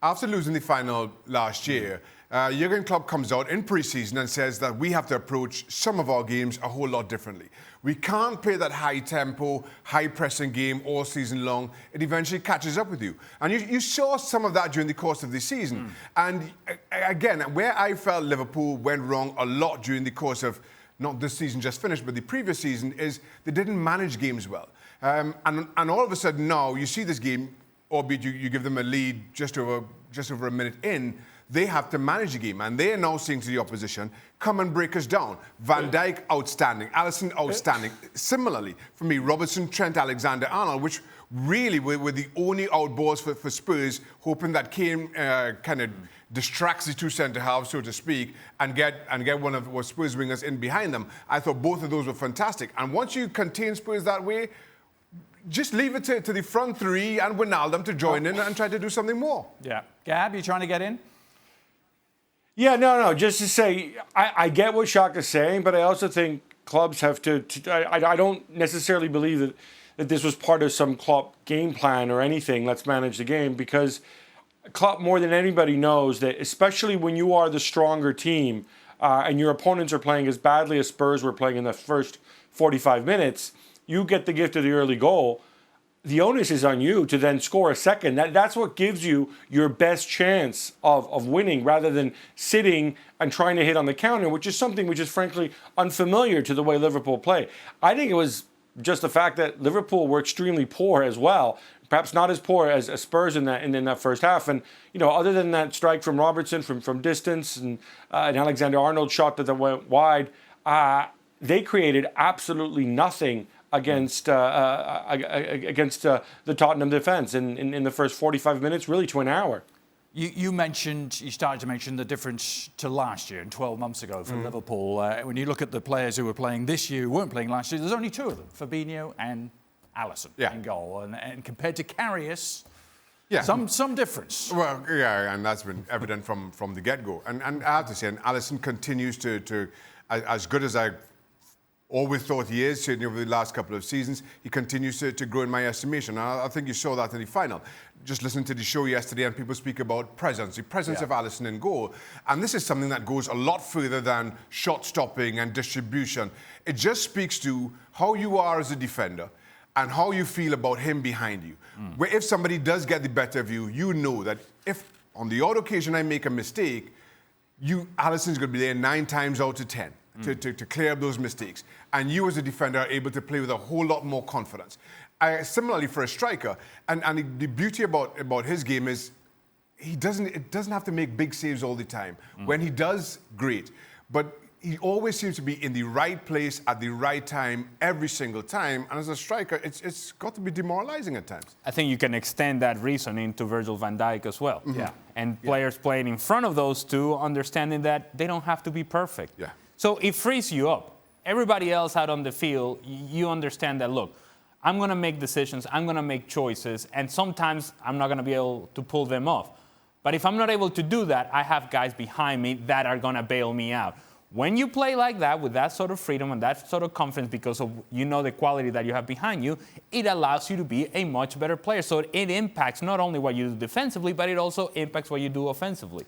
After losing the final last year, Jurgen Klopp comes out in pre-season and says that we have to approach some of our games a whole lot differently. We can't play that high-tempo, high-pressing game all season long. It eventually catches up with you. And you saw some of that during the course of the season. And again, where I felt Liverpool went wrong a lot during the course of, not this season just finished, but the previous season, is they didn't manage games well. And all of a sudden now, you see this game, albeit you give them a lead just over a minute in, they have to manage the game. And they are now saying to the opposition, come and break us down. Van Dijk, outstanding. Alisson, outstanding. Similarly, for me, Robertson, Trent, Alexander-Arnold, which really were the only outballs for Spurs, hoping that Kane kind of distracts the two centre-halves, so to speak, and get one of what Spurs wingers in behind them. I thought both of those were fantastic. And once you contain Spurs that way, just leave it to the front three and Wijnaldum to join in and try to do something more. Yeah. Gab, you trying to get in? Yeah, no. Just to say, I get what Shaka's saying, but I also think clubs have to I don't necessarily believe that this was part of some Klopp game plan or anything, let's manage the game, because Klopp more than anybody knows that, especially when you are the stronger team and your opponents are playing as badly as Spurs were playing in the first 45 minutes, you get the gift of the early goal. The onus is on you to then score a second. That's what gives you your best chance of winning, rather than sitting and trying to hit on the counter, which is something which is frankly unfamiliar to the way Liverpool play. I think it was just the fact that Liverpool were extremely poor as well. Perhaps not as poor as Spurs in that first half. And, other than that strike from Robertson from distance and an Alexander-Arnold shot that went wide, they created absolutely nothing against the Tottenham defence in the first 45 minutes, really to an hour. You started to mention the difference to last year and 12 months ago for Liverpool. When you look at the players who were playing this year, who weren't playing last year, there's only two of them, Fabinho and Alisson in goal. And compared to Karius, some difference. Well, yeah, and that's been evident from the get-go. And I have to say, and Alisson continues to as good as I always thought he is, certainly over the last couple of seasons, he continues to grow in my estimation. And I think you saw that in the final. Just listening to the show yesterday, and people speak about presence, the presence of Alisson in goal. And this is something that goes a lot further than shot stopping and distribution. It just speaks to how you are as a defender and how you feel about him behind you. Where if somebody does get the better of you, you know that if on the odd occasion I make a mistake, Alisson's going to be there 9 times out of 10. To clear up those mistakes. And you as a defender are able to play with a whole lot more confidence. Similarly for a striker, and the beauty about his game is it doesn't have to make big saves all the time. When he does, great. But he always seems to be in the right place at the right time every single time. And as a striker, it's got to be demoralizing at times. I think you can extend that reasoning to Virgil van Dijk as well. Yeah. And players playing in front of those two, understanding that they don't have to be perfect. Yeah. So it frees you up. Everybody else out on the field, you understand that, look, I'm going to make decisions, I'm going to make choices, and sometimes I'm not going to be able to pull them off. But if I'm not able to do that, I have guys behind me that are going to bail me out. When you play like that, with that sort of freedom and that sort of confidence, because of the quality that you have behind you, it allows you to be a much better player. So it impacts not only what you do defensively, but it also impacts what you do offensively.